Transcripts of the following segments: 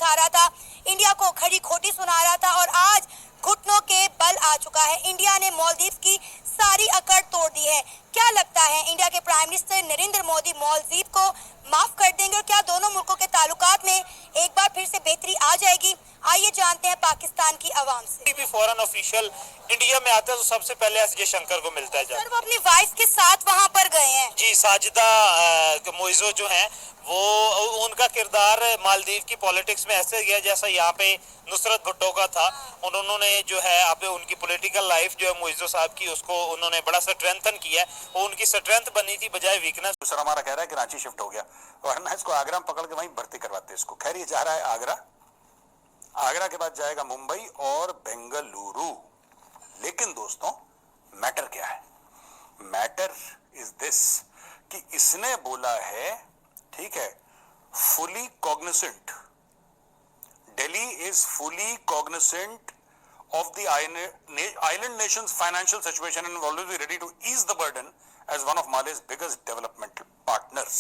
दिखा रहा था, इंडिया को खरी खोटी सुना रहा था और आज घुटनों के बल आ चुका है। इंडिया ने मालदीव की सारी अकड़ तोड़ दी है। क्या लगता है इंडिया के प्राइम मिनिस्टर नरेंद्र मोदी मालदीव को माफ कर देंगे और क्या दोनों मुल्कों के ताल्लुकात में एक बार फिर से बेहतरी आ जाएगी? आइए जानते हैं पाकिस्तान की आवाम से। भी फॉरेन ऑफिशियल इंडिया में आता है तो सबसे पहले एस जयशंकर को मिलता है। सर, वो अपनी वाइफ के साथ वहाँ पर गए हैं। जी, साजिदा मोइजो जो हैं वो उनका किरदार मालदीव की पॉलिटिक्स में ऐसे गया जैसा यहाँ पे नुसरत भुट्टो का था। उन्होंने जो है आप उनकी पॉलिटिकल लाइफ जो है मोइजो साहब की उसको उन्होंने बड़ा स्ट्रेंथन किया है। वो उनकी स्ट्रेंथ बनी थी बजाय वीकनेस। सर हमारा कह रहा है कि रांची शिफ्ट हो गया वरना इसको आगरा में पकड़ के वहीं भर्ती करवाते इसको। खैर ये जा रहा है आगरा, आगरा के बाद जाएगा मुंबई और बेंगलुरु। लेकिन दोस्तों मैटर क्या है? मैटर इज दिस कि इसने बोला है, ठीक है, fully cognisant, Delhi is fully cognisant of the island nation's financial situation and will always be ready to ease the burden as one of Mali's biggest developmental partners.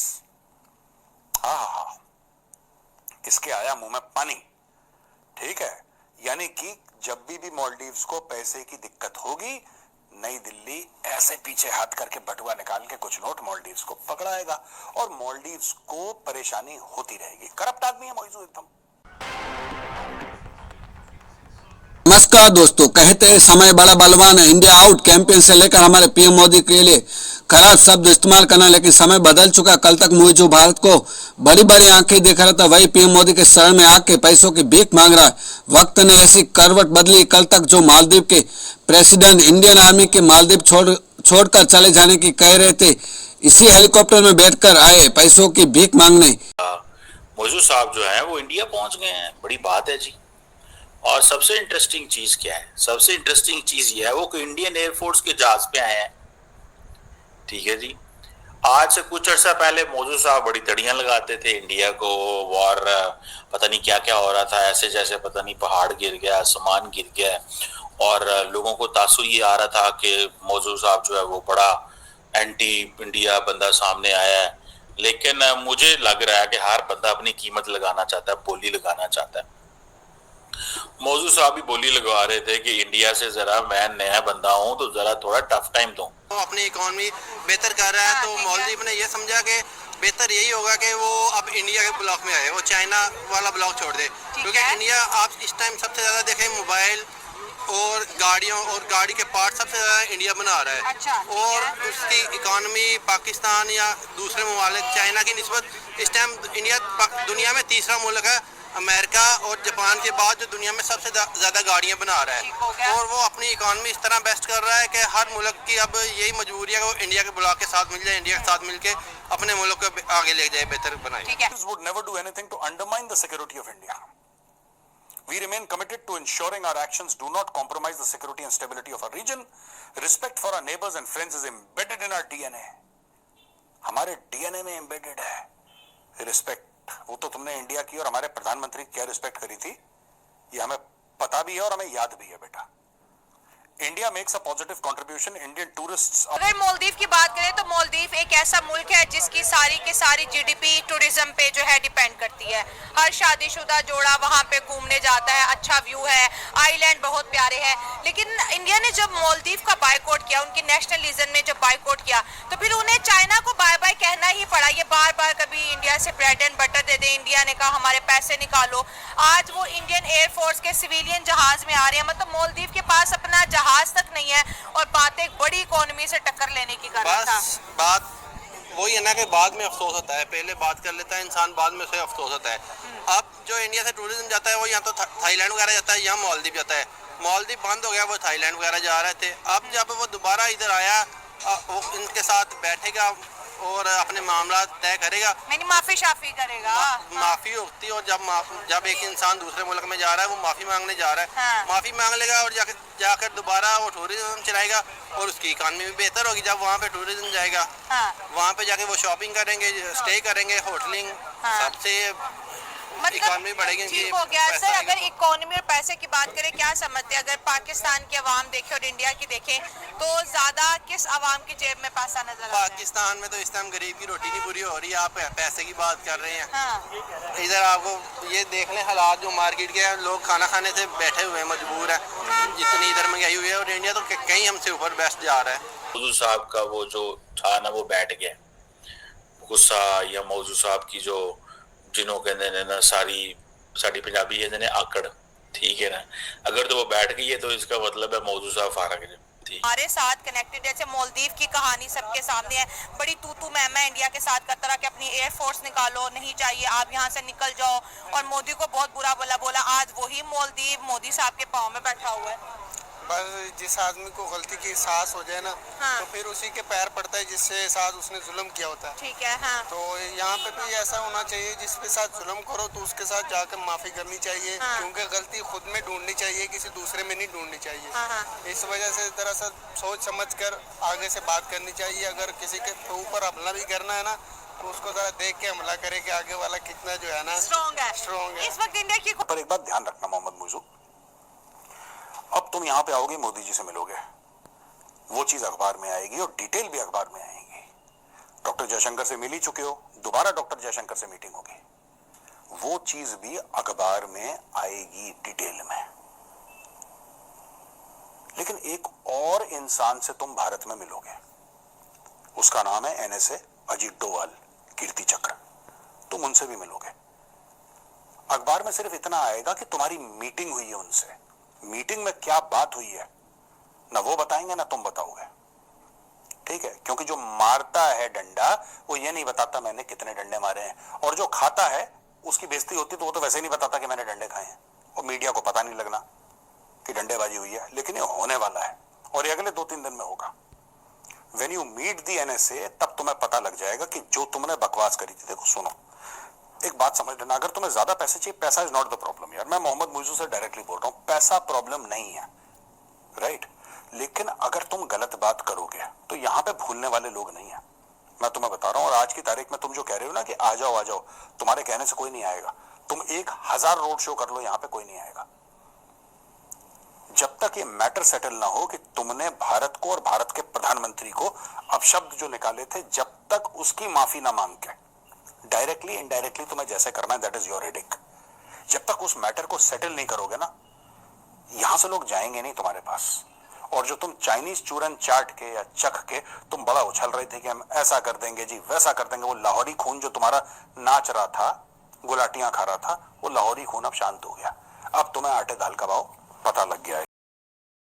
इसके आया मुंह में पानी, ठीक है। यानी कि जब भी मालदीव्स को पैसे की दिक्कत होगी, नई दिल्ली ऐसे पीछे हाथ करके बटुआ निकाल के कुछ नोट मालदीव्स को पकड़ाएगा और मालदीव्स को परेशानी होती रहेगी। करप्ट आदमी है मोइजो एकदम। नमस्कार दोस्तों, कहते हैं समय बड़ा बलवान है। इंडिया आउट कैंपेन से लेकर हमारे पीएम मोदी के लिए खराब शब्द इस्तेमाल करना, लेकिन समय बदल चुका। कल तक मोदी जो भारत को बड़ी बड़ी आंखें दिखा रहा था, वही पीएम मोदी के शरण में आके पैसों की भीख मांग रहा है। वक्त ने ऐसी करवट बदली। कल तक जो मालदीव के प्रेसिडेंट इंडियन आर्मी के मालदीव छोड़कर चले जाने की कह रहे थे, इसी हेलीकॉप्टर में बैठकर आए पैसों की भीख मांगने। मोदी साहब जो है वो इंडिया पहुंच गए हैं, बड़ी बात है जी। और सबसे इंटरेस्टिंग चीज क्या है? सबसे इंटरेस्टिंग चीज ये है वो कि इंडियन एयरफोर्स के जहाज पे आए हैं, ठीक है जी। आज से कुछ अर्सा पहले मोदी साहब बड़ी तड़ियां लगाते थे इंडिया को, और पता नहीं क्या क्या हो रहा था, ऐसे जैसे पता नहीं पहाड़ गिर गया, आसमान गिर गया, और लोगों को तासुर ये आ रहा था कि मोदी साहब जो है वो बड़ा एंटी इंडिया बंदा सामने आया है। लेकिन मुझे लग रहा है कि हर बंदा अपनी कीमत लगाना चाहता है, बोली लगाना चाहता है। मौजू साहब भी बोली लगवा रहे थे कि इंडिया से जरा मैं नया बंदा हूं तो जरा थोड़ा टफ टाइम दूं। तो अपनी इकोनॉमी बेहतर कर रहा है, तो मालदीव ने ये समझा कि बेहतर यही होगा कि वो अब इंडिया के ब्लॉक में आए, वो चाइना वाला ब्लॉक छोड़ दे, क्योंकि इंडिया आप इस टाइम सबसे ज्यादा देखें मोबाइल और गाड़ियों और गाड़ी के पार्ट सबसे ज्यादा इंडिया बना रहा है। अच्छा, और उसकी इकोनॉमी पाकिस्तान या दूसरे ममालिक चाइना की निस्बत इस टाइम इंडिया दुनिया में तीसरा मुल्क है, अमेरिका और जापान के बाद जो दुनिया में सबसे ज्यादा गाड़ियां बना रहा है। और वो अपनी इकोनॉमी इस तरह बेस्ट कर रहा है कि हर मुल्क की अब यही मजबूरी है कि वो इंडिया के ब्लॉक के साथ मिल जाए, इंडिया के साथ मिलके अपने मुल्क को आगे ले जाए, बेहतर बनाए। Would never do anything to undermine the security of India. We remain committed to ensuring our actions do not compromise the security and stability of our region. Respect for our neighbors and friends is embedded in our DNA. हमारे DNA में embedded है respect. वो तो तुमने India की और हमारे प्रधानमंत्री की क्या रिस्पेक्ट करी थी, ये हमें पता भी है और हमें याद भी है बेटा। India makes a positive contribution. Indian tourists. अगर मालदीव की बात करें तो मालदीव एक ऐसा मुल्क है जिसकी सारी की सारी जीडीपी टूरिज्म पे जो है डिपेंड करती है। हर शादीशुदा जोड़ा वहाँ पे घूमने जाता है, अच्छा व्यू है, आइलैंड बहुत प्यारे हैं। लेकिन इंडिया ने जब मालदीव का बायकॉट किया, उनकी नेशनलिज्म ने जब बायकॉट किया, तो फिर उन्हें चाइना को बाय बाय कहना ही पड़ा। ये बार बार कभी इंडिया से bread and butter they they, India ने कहा हमारे पैसे निकालो। आज वो इंडियन एयरफोर्स के सिविलियन जहाज में आ रहे हैं, मतलब मालदीव के पास अपना जहाज तक नहीं है और बात एक बड़ी इकोनॉमी से टक्कर लेने की कर रहा था। बात वही है ना कि बाद में अफसोस होता है, पहले बात कर लेता है इंसान, बाद में उसे अफसोस होता है। अब जो इंडिया से टूरिज्म जाता है वो यहाँ तो थाईलैंड वगैरह जाता है, यहाँ मालदीव जाता है। मालदीव बंद हो गया, वो थाईलैंड वगैरह जा रहे थे। अब जब वो दोबारा इधर आया, वो इनके साथ बैठेगा और अपने मामला तय करेगा, माफी शाफी करेगा। माफी होती है। और जब एक इंसान दूसरे मुल्क में जा रहा है, वो माफी मांगने जा रहा है। हाँ। माफी मांग लेगा और जाकर दोबारा वो टूरिज्म चलाएगा और उसकी इकानमी भी बेहतर होगी। जब वहाँ पे टूरिज्म जाएगा, हाँ। वहाँ पे जाके वो शॉपिंग करेंगे, स्टे करेंगे, होटलिंग, हाँ। सबसे इकॉनमी बढ़ेगी, ठीक इनकी हो गया पैसा सर। आएगा। अगर इकोनॉमी और पैसे की बात करें, क्या समझते हैं अगर पाकिस्तान की आवाम देखे और इंडिया की देखें तो ज्यादा किस आवाम की जेब में पैसा नजर आता है? पाकिस्तान में तो इस टाइम गरीब की रोटी नहीं पूरी हो रही है, आप पैसे की बात कर रहे हैं। हाँ। इधर आपको ये देख लें हालात जो मार्केट के हैं, लोग खाना खाने से बैठे हुए हैं, मजबूर है, जितनी इधर महंगाई हुई है, और इंडिया तो कहीं हमसे ऊपर बेस्ट जा रहा है। मौजू साहब का वो जो था ना वो बैठ गया गुस्सा, या मौजू साहब की जो जिन्हों कहते हैं ना सारी पंजाबी कहते हैं आकड़, ठीक है ना, अगर तो वो बैठ गई है तो इसका मतलब है मौजू साहब फारग है। हमारे साथ कनेक्टेड, जैसे मालदीव की कहानी सबके सामने है, बड़ी तू मैं इंडिया के साथ करता रहा कि अपनी एयरफोर्स निकालो, नहीं चाहिए, आप यहाँ से निकल जाओ, और मोदी को बहुत बुरा बोला। आज वही मालदीव मोदी साहब के पाँव में बैठा हुआ है। बस जिस आदमी को गलती की एहसास हो जाए ना, हाँ। तो फिर उसी के पैर पड़ता है जिससे साथ उसने जुल्म किया होता है। ठीक है। हाँ। तो यहाँ पे भी ऐसा होना चाहिए, जिसके साथ जुल्म करो तो उसके साथ जाकर माफी करनी चाहिए। हाँ। क्योंकि गलती खुद में ढूंढनी चाहिए, किसी दूसरे में नहीं ढूंढनी चाहिए। हाँ। इस वजह से दरअसल सोच समझ कर आगे से बात करनी चाहिए। अगर किसी के ऊपर हमला भी करना है ना, तो उसको जरा देख के हमला करे कि आगे वाला कितना जो है ना स्ट्रॉन्ग है। इस वक्त इंडिया की पर एक बात ध्यान रखना मोहम्मद मुइज़ू, अब तुम यहां पे आओगे, मोदी जी से मिलोगे, वो चीज अखबार में आएगी और डिटेल भी अखबार में आएगी। डॉक्टर जयशंकर से मिल ही चुके हो, दोबारा डॉक्टर जयशंकर से मीटिंग होगी, वो चीज भी अखबार में आएगी डिटेल में। लेकिन एक और इंसान से तुम भारत में मिलोगे, उसका नाम है एनएसए अजीत डोवाल, कीर्ति चक्र, तुम उनसे भी मिलोगे। अखबार में सिर्फ इतना आएगा कि तुम्हारी मीटिंग हुई है उनसे, मीटिंग में क्या बात हुई है ना वो बताएंगे ना तुम बताओगे, ठीक है? क्योंकि जो मारता है डंडा वो ये नहीं बताता मैंने कितने डंडे मारे हैं, और जो खाता है उसकी बेइज्जती होती तो वो तो वैसे ही नहीं बताता कि मैंने डंडे खाए हैं, और मीडिया को पता नहीं लगना कि डंडेबाजी हुई है। लेकिन ये होने वाला है और ये अगले 2-3 दिन में होगा। When you meet the NSA तब तुम्हें पता लग जाएगा कि जो तुमने बकवास करी थी। देखो सुनो, एक बात समझ लेना, अगर तुम्हें ज्यादा पैसे चाहिए, पैसा इज नॉट द प्रॉब्लम यार, मैं मोहम्मद मुइज़ू से डायरेक्टली बोल रहा हूं, पैसा प्रॉब्लम नहीं है, राइट? लेकिन अगर तुम गलत बात करोगे तो यहां पे भूलने वाले लोग नहीं है, मैं तुम्हें बता रहा हूं। और आज की तारीख में तुम जो कह रहे हो ना कि आ जाओ, तुम्हारे कहने से कोई नहीं आएगा। तुम 1000 रोड शो कर लो, यहां पे कोई नहीं आएगा जब तक ये मैटर सेटल ना हो कि तुमने भारत को और भारत के प्रधानमंत्री को अपशब्द जो निकाले थे, जब तक उसकी माफी ना मांग के, डायरेक्टली इनडायरेक्टली तुम्हें जैसे करना है, दैट इज योर हेडेक। जब तक उस मैटर को सेटल नहीं करोगे ना, यहां से लोग जाएंगे नहीं तुम्हारे पास। और जो तुम चाइनीज चूरन चाट के या चख के तुम बड़ा उछल रहे थे कि हम ऐसा कर देंगे जी, वैसा कर देंगे, वो लाहौरी खून जो तुम्हारा नाच रहा था, गुलाटियां खा रहा था, वो लाहौरी खून अब शांत हो गया। अब तुम्हें आटे दाल का भाव पता लग गया है।